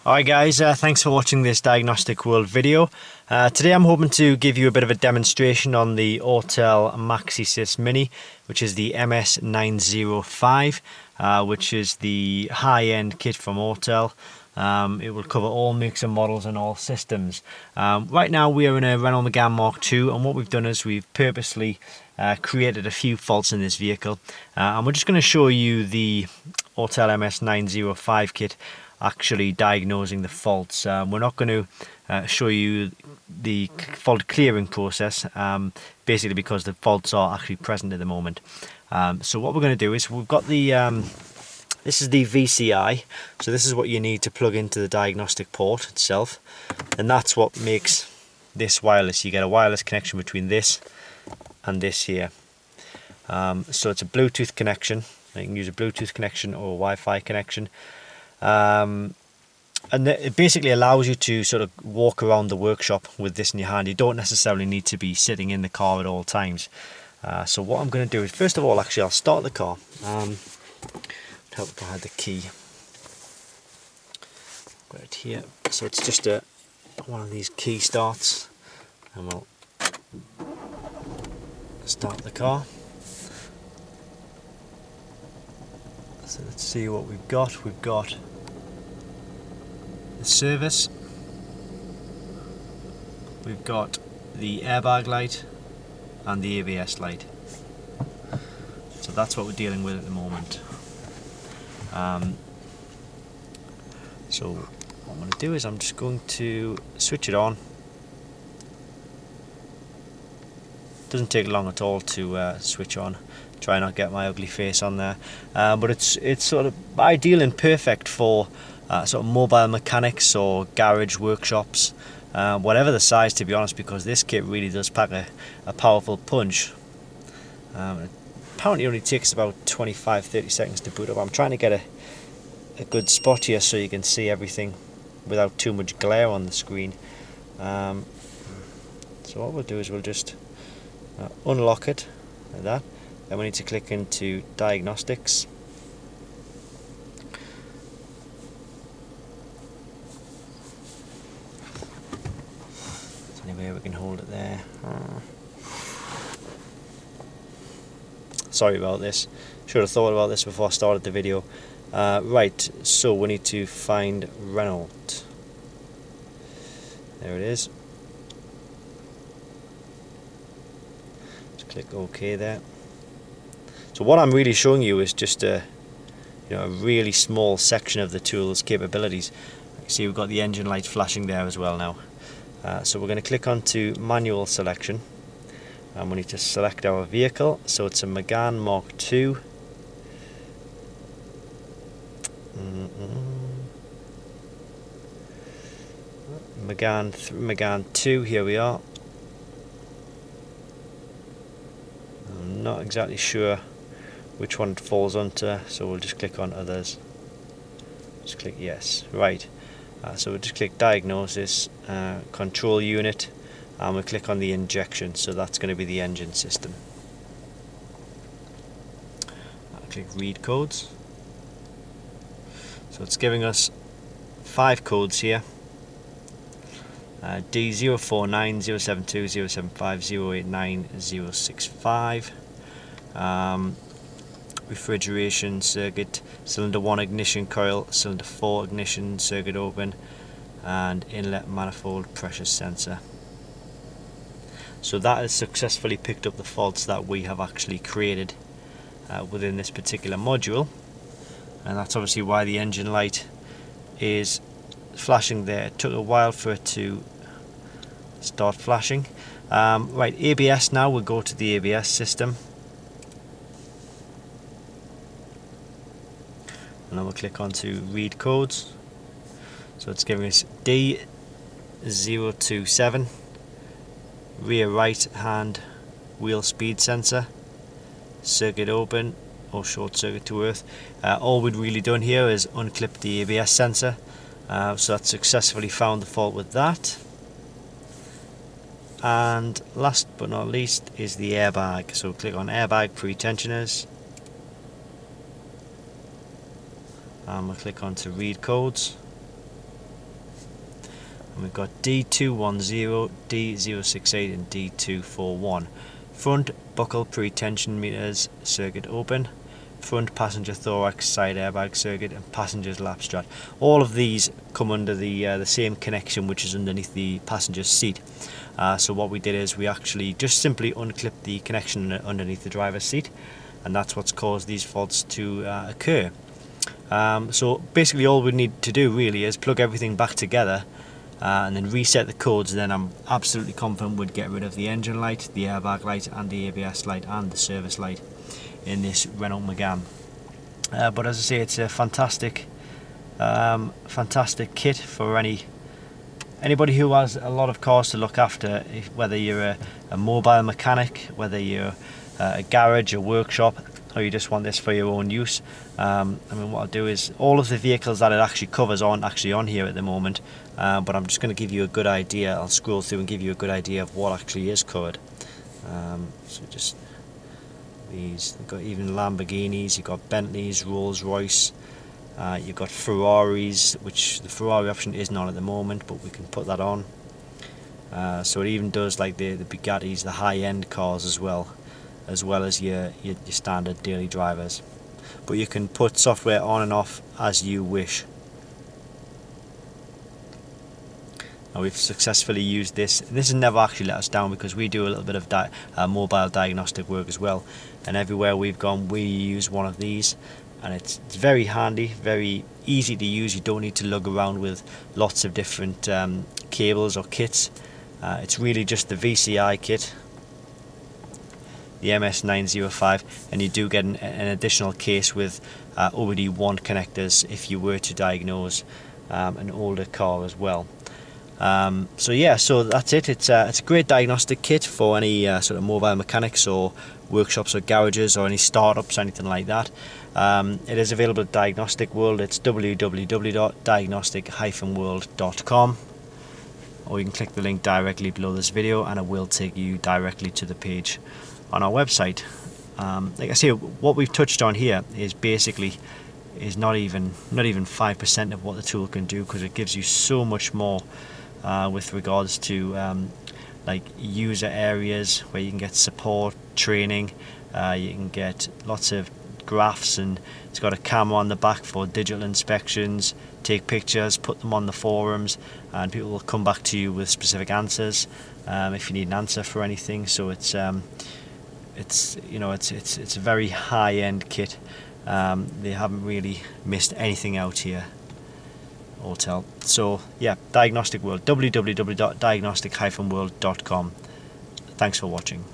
Alright guys, thanks for watching this Diagnostic World video. Today I'm hoping to give you a bit of a demonstration on the Autel MaxiSys Mini, which is the MS905, which is the high-end kit from Autel. It will cover all makes and models and all systems. Right now we are in a Renault Megane Mark II, and what we've done is we've purposely created a few faults in this vehicle, and we're just going to show you the Autel MS905 kit actually diagnosing the faults. We're not going to show you the fault clearing process, basically because the faults are actually present at the moment. So what we're going to do is we've got the this is the VCI, so this is what you need to plug into the diagnostic port itself, and that's what makes this wireless. You get a wireless connection between this and this here. So it's a Bluetooth connection. You can use a Bluetooth connection or a Wi-Fi connection. And it basically allows you to sort of walk around the workshop with this in your hand. You don't necessarily need to be sitting in the car at all times. So what I'm going to do is, first of all, actually I'll start the car. Help if I had the key. Got it here. So it's just one of these key starts, and we'll start the car. So let's see what we've got. We've got the service, we've got the airbag light and the ABS light. So that's what we're dealing with at the moment. So what I'm going to do is I'm just going to switch it on. Doesn't take long at all to switch on. Try not get my ugly face on there, but it's sort of ideal and perfect for sort of mobile mechanics or garage workshops, whatever the size, to be honest, because this kit really does pack a powerful punch. It apparently only takes about 25-30 seconds to boot up. I'm trying to get a good spot here so you can see everything without too much glare on the screen. So what we'll do is we'll just unlock it like that. Then we need to click into diagnostics. Is there any way we can hold it there? Sorry about this. Should have thought about this before I started the video. Right, so we need to find Renault. There it is. Just click OK there. So what I'm really showing you is just a really small section of the tool's capabilities. You can see we've got the engine light flashing there as well now. So we're going to click onto manual selection, and we need to select our vehicle. So it's a Megane Mark II. Megane 2, here we are. I'm not exactly sure which one it falls onto, so we'll just click on others. Just click yes. Right, so we'll just click diagnosis, control unit, and we'll click on the injection, so that's going to be the engine system. I'll click read codes. So it's giving us 5 codes here. D049, 072, 075, 089, 065. Refrigeration circuit, cylinder 1 ignition coil, cylinder 4 ignition circuit open, and inlet manifold pressure sensor. So that has successfully picked up the faults that we have actually created within this particular module, and that's obviously why the engine light is flashing there. It took a while for it to start flashing. Right, ABS now, we'll go to the ABS system. And then we'll click on to read codes. So it's giving us D027, rear right hand wheel speed sensor, circuit open or short circuit to earth. All we'd really done here is unclip the ABS sensor, so that's successfully found the fault with that. And last but not least is the airbag. So click on airbag pre-tensioners, and we'll click on to read codes. and we've got D210, D068 and D241. Front buckle pre-tension meters circuit open, front passenger thorax side airbag circuit, and passenger's lap strap. All of these come under the same connection, which is underneath the passenger seat. So what we did is we actually just simply unclipped the connection underneath the driver's seat, and that's what's caused these faults to occur. So basically all we need to do really is plug everything back together and then reset the codes. Then I'm absolutely confident we'd get rid of the engine light, the airbag light and the ABS light and the service light in this Renault Megane. But as I say, it's a fantastic kit for anybody who has a lot of cars to look after, whether you're a mobile mechanic, whether you're a garage, a workshop, or you just want this for your own use. I mean, what I'll do is, all of the vehicles that it actually covers aren't actually on here at the moment, but I'm just going to give you a good idea. I'll scroll through and give you a good idea of what actually is covered. So just these, you've got even Lamborghinis, you've got Bentleys, Rolls Royce, you've got Ferraris, which the Ferrari option isn't on at the moment, but we can put that on. So it even does like the Bugattis, the high-end cars as well as your standard daily drivers. But you can put software on and off as you wish. Now we've successfully used this. This has never actually let us down, because we do a little bit of mobile diagnostic work as well, and everywhere we've gone we use one of these, and it's very handy, very easy to use. You don't need to lug around with lots of different cables or kits. It's really just the VCI kit, the MS905, and you do get an additional case with OBD1 connectors if you were to diagnose an older car as well. So yeah, so that's it. It's a great diagnostic kit for any sort of mobile mechanics or workshops or garages or any startups, anything like that. It is available at Diagnostic World. It's www.diagnostic-world.com, or you can click the link directly below this video and it will take you directly to the page on our website. Like I say, what we've touched on here is basically not even 5% of what the tool can do, because it gives you so much more with regards to like user areas where you can get support, training, you can get lots of graphs, and it's got a camera on the back for digital inspections, take pictures, put them on the forums, and people will come back to you with specific answers if you need an answer for anything. So it's a very high-end kit. They haven't really missed anything out here, Autel. So yeah, Diagnostic World, www.diagnostic-world.com. Thanks for watching.